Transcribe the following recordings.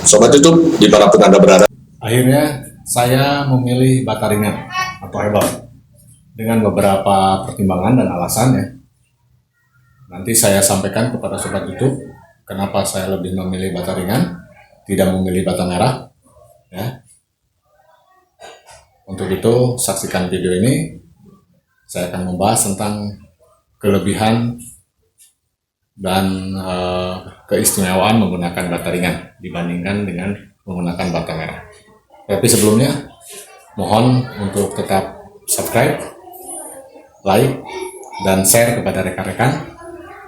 Sobat YouTube, dimanapun Anda berada. Akhirnya saya memilih bata ringan atau hebel dengan beberapa pertimbangan dan alasannya. Nanti saya sampaikan kepada Sobat YouTube kenapa saya lebih memilih bata ringan, tidak memilih bata merah. Ya. Untuk itu saksikan video ini. Saya akan membahas tentang kelebihan dan keistimewaan menggunakan bata ringan dibandingkan dengan menggunakan bata merah. Tapi sebelumnya mohon untuk tetap subscribe, like, dan share kepada rekan-rekan.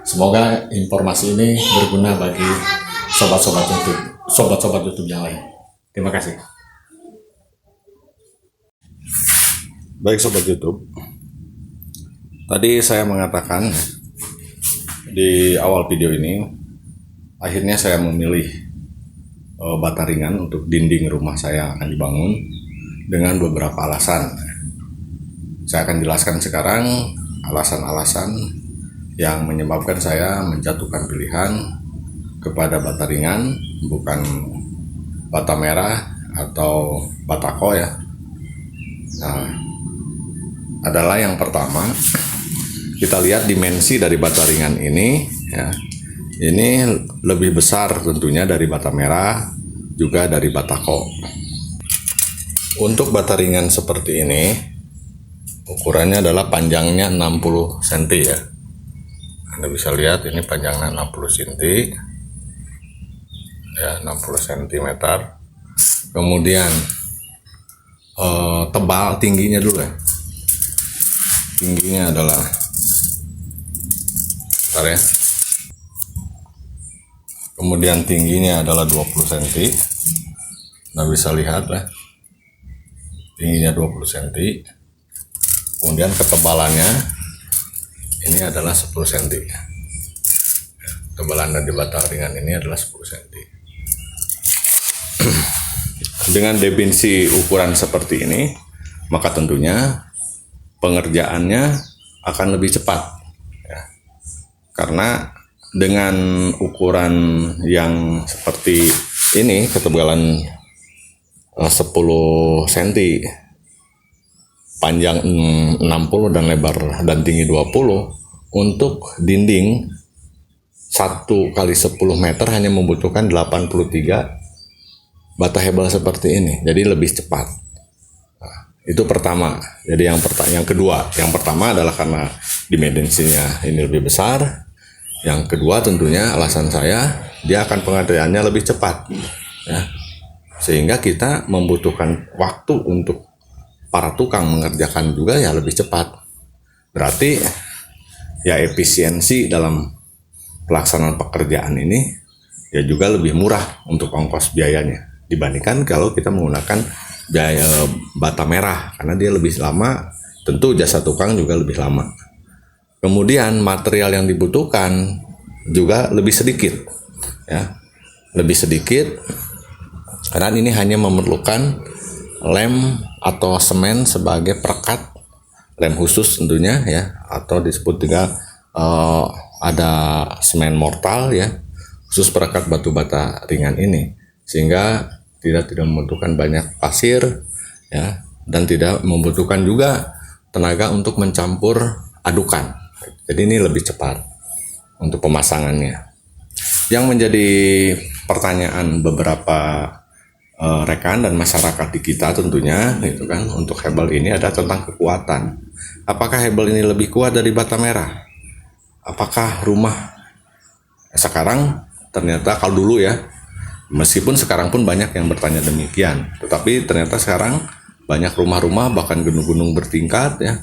Semoga informasi ini berguna bagi sobat-sobat YouTube yang lain. Terima kasih. Baik Sobat YouTube, tadi saya mengatakan di awal video ini, akhirnya saya memilih bata ringan untuk dinding rumah saya akan dibangun dengan beberapa alasan. Saya akan jelaskan sekarang alasan-alasan yang menyebabkan saya menjatuhkan pilihan kepada bata ringan, bukan bata merah atau batako ya. Nah, adalah yang pertama, kita lihat dimensi dari bata ringan ini ya. Ini lebih besar tentunya dari bata merah, juga dari batako. Untuk bata ringan seperti ini, ukurannya adalah panjangnya 60 cm ya. Anda bisa lihat ini panjangnya 60 cm. Ya, 60 cm. Kemudian tebal tingginya dulu ya. Tingginya adalah kemudian tingginya adalah 20 cm. Nah, bisa lihat lah, tingginya 20 cm. Kemudian ketebalannya ini adalah 10 cm. Ketebalan dari bata ringan ini adalah 10 cm. Dengan dimensi ukuran seperti ini, maka tentunya pengerjaannya akan lebih cepat ya. Karena dengan ukuran yang seperti ini, ketebalan 10 cm, panjang 60 dan lebar dan tinggi 20, untuk dinding 1 kali 10 meter hanya membutuhkan 83 bata hebel seperti ini, jadi lebih cepat. Nah, itu pertama. Jadi yang kedua, yang pertama adalah karena dimensinya ini lebih besar. Yang kedua tentunya alasan saya, dia akan pengerjaannya lebih cepat ya. Sehingga kita membutuhkan waktu untuk para tukang mengerjakan juga ya lebih cepat. Berarti ya efisiensi dalam pelaksanaan pekerjaan ini ya juga lebih murah untuk ongkos biayanya dibandingkan kalau kita menggunakan biaya bata merah, karena dia lebih lama, tentu jasa tukang juga lebih lama. Kemudian material yang dibutuhkan juga lebih sedikit ya, lebih sedikit karena ini hanya memerlukan lem atau semen sebagai perekat, lem khusus tentunya ya, atau disebut juga ada semen mortal ya, khusus perekat batu bata ringan ini, sehingga tidak membutuhkan banyak pasir ya, dan tidak membutuhkan juga tenaga untuk mencampur adukan. Jadi ini lebih cepat untuk pemasangannya. Yang menjadi pertanyaan beberapa rekan dan masyarakat di kita tentunya gitu kan, untuk hebel ini ada tentang kekuatan. Apakah hebel ini lebih kuat dari bata merah? Apakah rumah sekarang ternyata, kalau dulu ya, meskipun sekarang pun banyak yang bertanya demikian, tetapi ternyata sekarang banyak rumah-rumah, bahkan gunung-gunung bertingkat ya,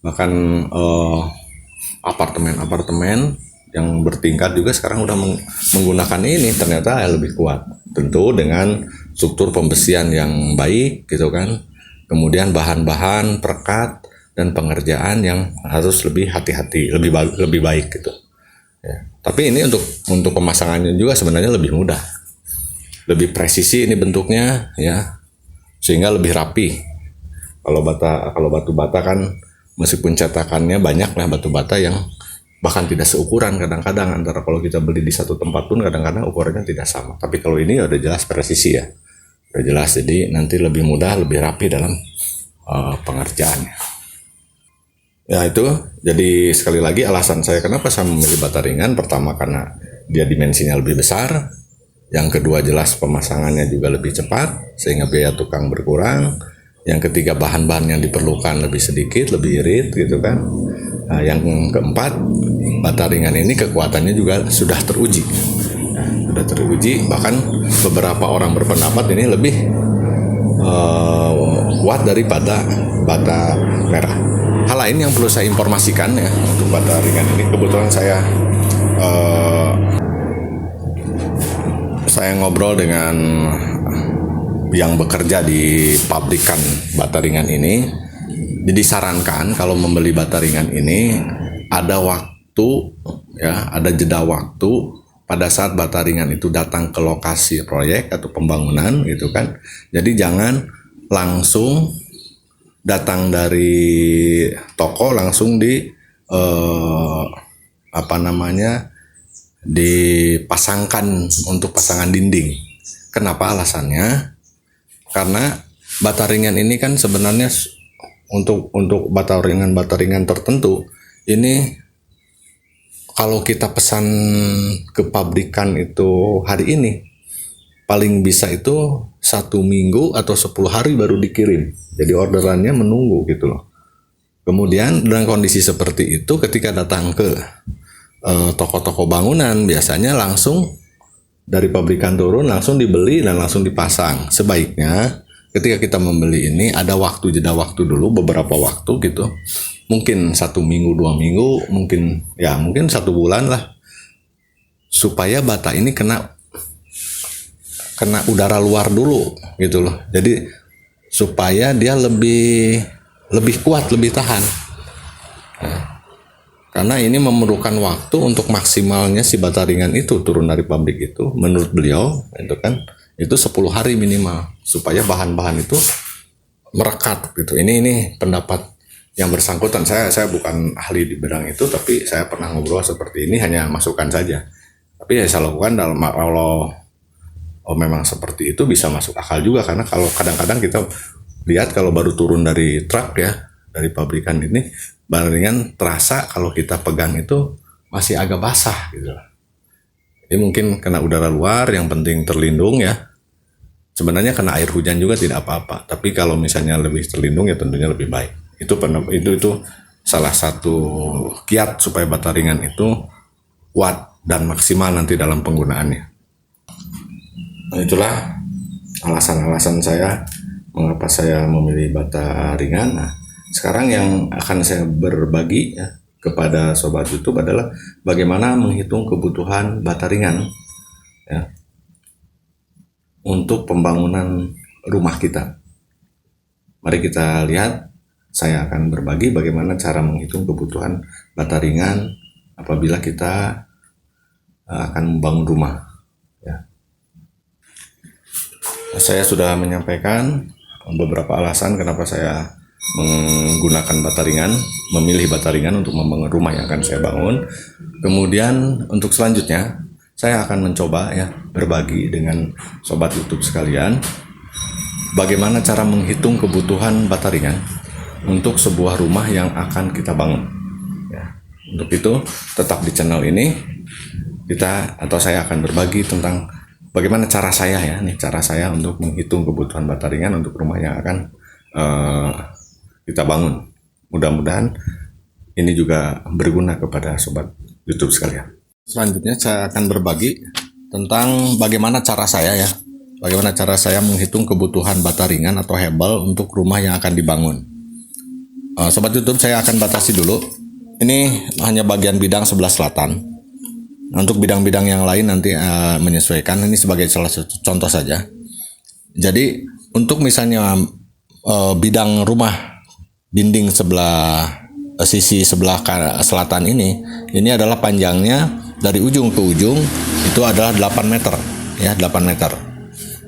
bahkan apartemen-apartemen yang bertingkat juga sekarang udah menggunakan ini, ternyata lebih kuat. Tentu dengan struktur pembesian yang baik gitu kan, kemudian bahan-bahan perekat dan pengerjaan yang harus lebih hati-hati, lebih baik gitu ya. Tapi ini untuk pemasangannya juga sebenarnya lebih mudah, lebih presisi ini bentuknya ya, sehingga lebih rapi. Kalau batu bata kan meskipun cetakannya banyak lah, batu bata yang bahkan tidak seukuran kadang-kadang, antara kalau kita beli di satu tempat pun kadang-kadang ukurannya tidak sama. Tapi kalau ini udah jelas presisi ya, udah jelas, jadi nanti lebih mudah, lebih rapi dalam pengerjaannya. Ya itu, jadi sekali lagi alasan saya kenapa saya memilih bata ringan, pertama karena dia dimensinya lebih besar, yang kedua jelas pemasangannya juga lebih cepat sehingga biaya tukang berkurang, yang ketiga bahan-bahan yang diperlukan lebih sedikit, lebih irit gitu kan. Nah, yang keempat, bata ringan ini kekuatannya juga sudah teruji. Nah, sudah teruji, bahkan beberapa orang berpendapat ini lebih kuat daripada bata merah. Hal lain yang perlu saya informasikan ya untuk bata ringan ini, kebetulan saya ngobrol dengan yang bekerja di pabrikan bata ringan ini. Jadi sarankan kalau membeli bata ringan ini ada waktu ya, ada jeda waktu pada saat bata ringan itu datang ke lokasi proyek atau pembangunan gitu kan. Jadi jangan langsung datang dari toko langsung dipasangkan untuk pasangan dinding. Kenapa alasannya? Karena bata ringan ini kan sebenarnya untuk bata ringan tertentu ini kalau kita pesan ke pabrikan itu hari ini paling bisa itu 1 minggu atau 10 hari baru dikirim. Jadi orderannya menunggu gitu loh. Kemudian dengan kondisi seperti itu ketika datang ke toko-toko bangunan biasanya langsung dari pabrikan turun langsung dibeli dan langsung dipasang. Sebaiknya ketika kita membeli ini ada jeda waktu dulu beberapa waktu gitu. Mungkin 1 minggu, 2 minggu, mungkin 1 bulan lah. Supaya bata ini kena udara luar dulu gitu loh. Jadi supaya dia lebih kuat, lebih tahan. Nah, karena ini memerlukan waktu untuk maksimalnya si bata ringan itu turun dari pabrik itu, menurut beliau itu 10 hari minimal supaya bahan-bahan itu merekat gitu. Ini pendapat yang bersangkutan. Saya bukan ahli di bidang itu, tapi saya pernah ngobrol seperti ini, hanya masukan saja. Tapi saya lakukan kalau memang seperti itu bisa masuk akal juga, karena kalau kadang-kadang kita lihat kalau baru turun dari truk ya, dari pabrikan ini, bata ringan terasa kalau kita pegang itu masih agak basah gitu. Jadi mungkin kena udara luar, yang penting terlindung ya. Sebenarnya kena air hujan juga tidak apa-apa, tapi kalau misalnya lebih terlindung ya tentunya lebih baik. Itu salah satu kiat supaya bata ringan itu kuat dan maksimal nanti dalam penggunaannya. Nah, itulah alasan-alasan saya mengapa saya memilih bata ringan. Nah, sekarang yang akan saya berbagi ya, kepada sobat YouTube adalah bagaimana menghitung kebutuhan bata ringan ya, untuk pembangunan rumah kita. Mari kita lihat, saya akan berbagi bagaimana cara menghitung kebutuhan bata ringan apabila kita akan membangun rumah. Ya. Saya sudah menyampaikan beberapa alasan kenapa saya menggunakan bata ringan, memilih bata ringan untuk membangun rumah yang akan saya bangun. Kemudian untuk selanjutnya saya akan mencoba ya berbagi dengan sobat YouTube sekalian bagaimana cara menghitung kebutuhan bata ringan untuk sebuah rumah yang akan kita bangun. Ya. Untuk itu tetap di channel ini saya akan berbagi tentang bagaimana cara saya untuk menghitung kebutuhan bata ringan untuk rumah yang akan kita bangun. Mudah-mudahan ini juga berguna kepada sobat YouTube sekalian. Selanjutnya saya akan berbagi tentang bagaimana cara saya menghitung kebutuhan bata ringan atau hebel untuk rumah yang akan dibangun. Sobat YouTube, saya akan batasi dulu. Ini hanya bagian bidang sebelah selatan. Untuk bidang-bidang yang lain nanti menyesuaikan. Ini sebagai salah satu contoh saja. Jadi untuk misalnya bidang rumah dinding sisi sebelah selatan ini adalah panjangnya dari ujung ke ujung itu adalah 8 meter ya, 8 meter.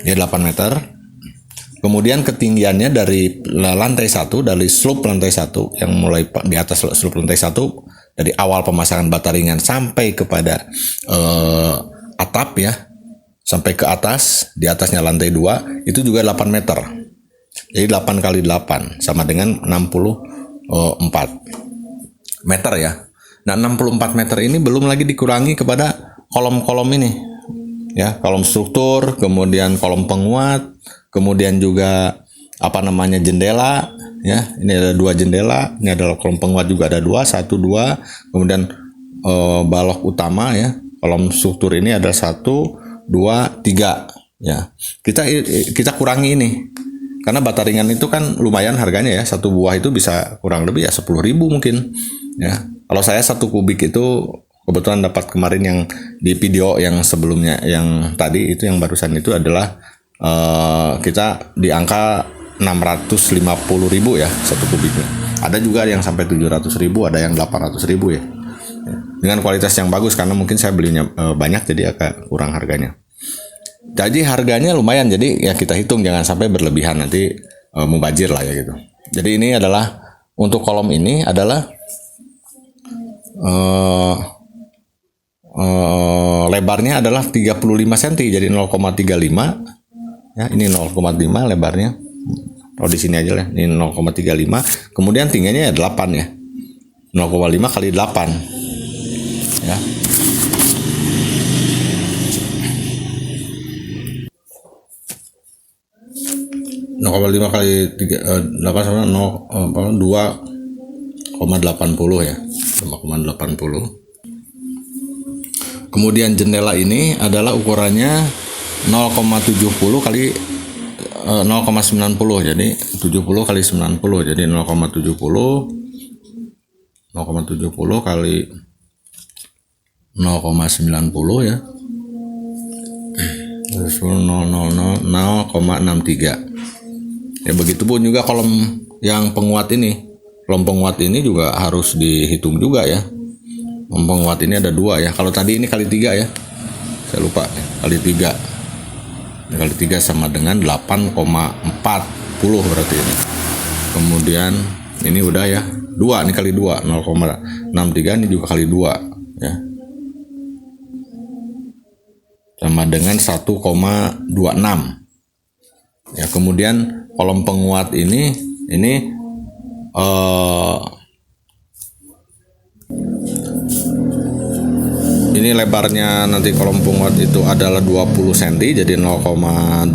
Ya 8 meter. Kemudian ketinggiannya dari lantai 1, dari slope lantai 1 yang mulai di atas slope lantai 1 dari awal pemasangan bata ringan sampai kepada atap ya, sampai ke atas, di atasnya lantai 2 itu juga 8 meter. Jadi 8 kali 8 sama dengan 64 meter ya. Nah 64 meter ini belum lagi dikurangi kepada kolom-kolom ini ya, kolom struktur, kemudian kolom penguat, kemudian juga jendela ya. Ini ada 2 jendela, ini adalah kolom penguat juga ada 2, 1, 2, kemudian balok utama ya, kolom struktur ini ada 1, 2, 3 ya. Kita kurangi ini karena bata ringan itu kan lumayan harganya ya, satu buah itu bisa kurang lebih ya 10.000 mungkin ya. Kalau saya 1 kubik itu kebetulan dapat kemarin yang di video yang sebelumnya, yang tadi itu yang barusan itu adalah kita di angka 650.000 ya 1 kubiknya. Ada juga yang sampai 700.000, ada yang 800.000 ya. Dengan kualitas yang bagus karena mungkin saya belinya banyak jadi agak kurang harganya. Jadi harganya lumayan, jadi ya kita hitung jangan sampai berlebihan nanti mubazir lah ya gitu. Jadi ini adalah untuk kolom ini adalah lebarnya adalah 35 cm jadi 0,35 ya, ini 0,5 lebarnya. Oh di sini aja lah, ini 0,35. Kemudian tingginya ya 8 ya. 0,5 kali 8 ya. .5 kali 8 sama 2,80 ya. 2,80. Kemudian jendela ini adalah ukurannya 0,70 kali 0,90 jadi 70 kali 90 jadi 0,70 kali 0,90 ya. 0,63 ya. Begitupun juga kolom yang penguat ini. Kolom penguat ini juga harus dihitung juga ya. Kolom penguat ini ada 2 ya. Kalau tadi ini kali 3 ya. Saya lupa kali 3. Kali 3 sama dengan 8,40 berarti ini. Kemudian ini udah ya 2, ini kali 2 0,63, ini juga kali 2 ya. Sama dengan 1,26 ya. Kemudian kolom penguat ini ini lebarnya nanti kolom penguat itu adalah 20 cm jadi 0,20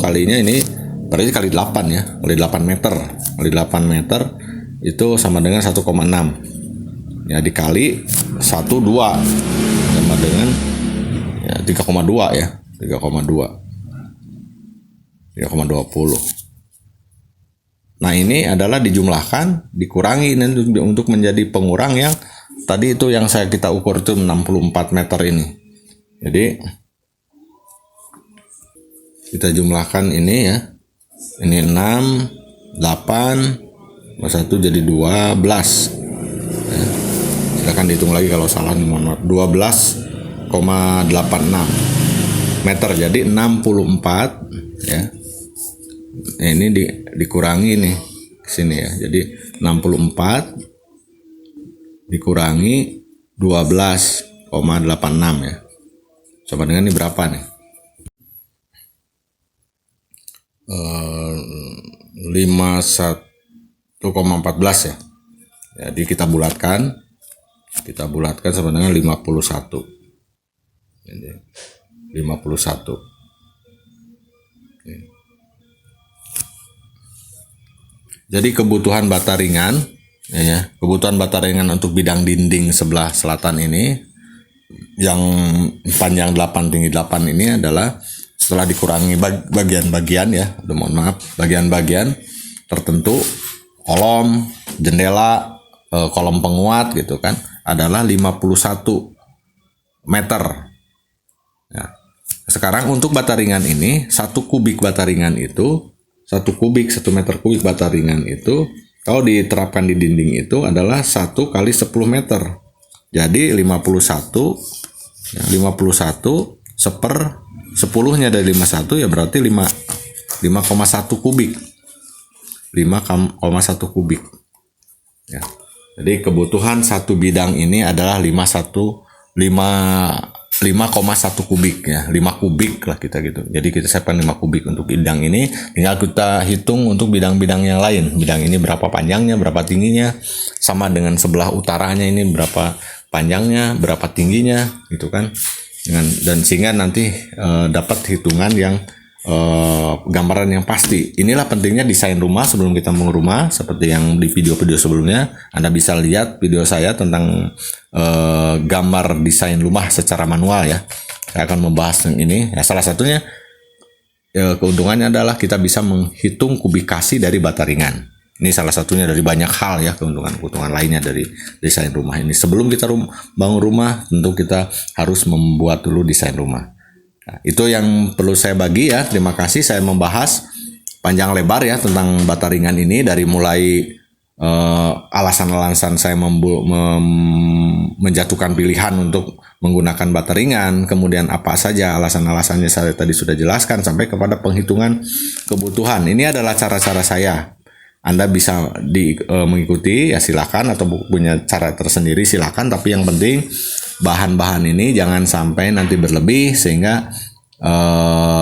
kalinya ini berarti kali 8 ya, kali 8 meter. Kali 8 meter itu sama dengan 1,6 ya, dikali 1,2 sama dengan ya 3,2 ya, 3,20. Nah ini adalah dijumlahkan, dikurangi nanti untuk menjadi pengurang yang tadi itu yang kita ukur itu 64 meter ini. Jadi kita jumlahkan ini ya. Ini 6, 8, 1 jadi 12. Ya. Silakan dihitung lagi kalau salah, mohon maaf. 12,86 meter jadi 64 ya. Nah, ini dikurangi nih ke sini ya. Jadi 64 dikurangi 12,86 ya. Coba dengan ini berapa nih? 51,14 ya. Jadi kita bulatkan sama dengan 51. Jadi 51. Jadi kebutuhan bata ringan ya, kebutuhan bata ringan untuk bidang dinding sebelah selatan ini yang panjang 8 tinggi 8 ini adalah setelah dikurangi bagian-bagian ya, mohon maaf, bagian-bagian tertentu, kolom, jendela, kolom penguat gitu kan, adalah 51 meter. Ya. Sekarang untuk bata ringan ini, 1 kubik bata ringan itu, 1 meter kubik bata ringan itu, kalau diterapkan di dinding itu adalah 1 kali 10 meter. Jadi 51 seper 10-nya dari 51 ya berarti 5,1 kubik. 5,1 kubik. Ya. Jadi kebutuhan satu bidang ini adalah 5,1 kubik ya, 5 kubik lah kita gitu. Jadi kita siapkan 5 kubik untuk bidang ini, tinggal kita hitung untuk bidang-bidang yang lain. Bidang ini berapa panjangnya, berapa tingginya, sama dengan sebelah utaranya ini berapa panjangnya, berapa tingginya gitu kan. Dan sehingga nanti dapat hitungan yang gambaran yang pasti. Inilah pentingnya desain rumah sebelum kita bangun rumah. Seperti yang di video-video sebelumnya, Anda bisa lihat video saya tentang gambar desain rumah secara manual ya. Saya akan membahas yang ini. Ya, salah satunya keuntungannya adalah kita bisa menghitung kubikasi dari bata ringan. Ini salah satunya dari banyak hal ya, keuntungan lainnya dari desain rumah ini. Sebelum kita bangun rumah, tentu kita harus membuat dulu desain rumah. Nah, itu yang perlu saya bagi ya. Terima kasih, saya membahas panjang lebar ya tentang bata ringan ini, dari mulai alasan-alasan saya menjatuhkan pilihan untuk menggunakan bata ringan, kemudian apa saja alasan-alasannya saya tadi sudah jelaskan, sampai kepada penghitungan kebutuhan. Ini adalah cara-cara saya. Anda bisa mengikuti ya silakan, atau punya cara tersendiri silakan, tapi yang penting bahan-bahan ini jangan sampai nanti berlebih sehingga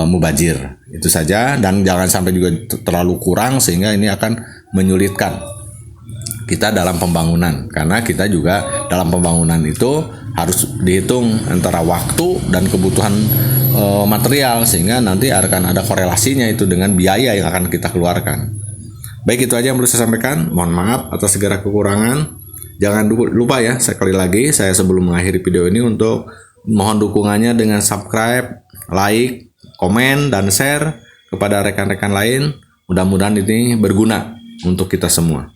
mubazir. Itu saja, dan jangan sampai juga terlalu kurang sehingga ini akan menyulitkan kita dalam pembangunan, karena kita juga dalam pembangunan itu harus dihitung antara waktu dan kebutuhan material, sehingga nanti akan ada korelasinya itu dengan biaya yang akan kita keluarkan. Baik, itu aja yang perlu saya sampaikan. Mohon maaf atas segala kekurangan. Jangan lupa ya, sekali lagi saya sebelum mengakhiri video ini untuk mohon dukungannya dengan subscribe, like, komen, dan share kepada rekan-rekan lain. Mudah-mudahan ini berguna untuk kita semua.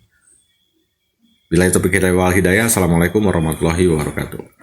Billahi taufiq wal hidayah. Assalamualaikum warahmatullahi wabarakatuh.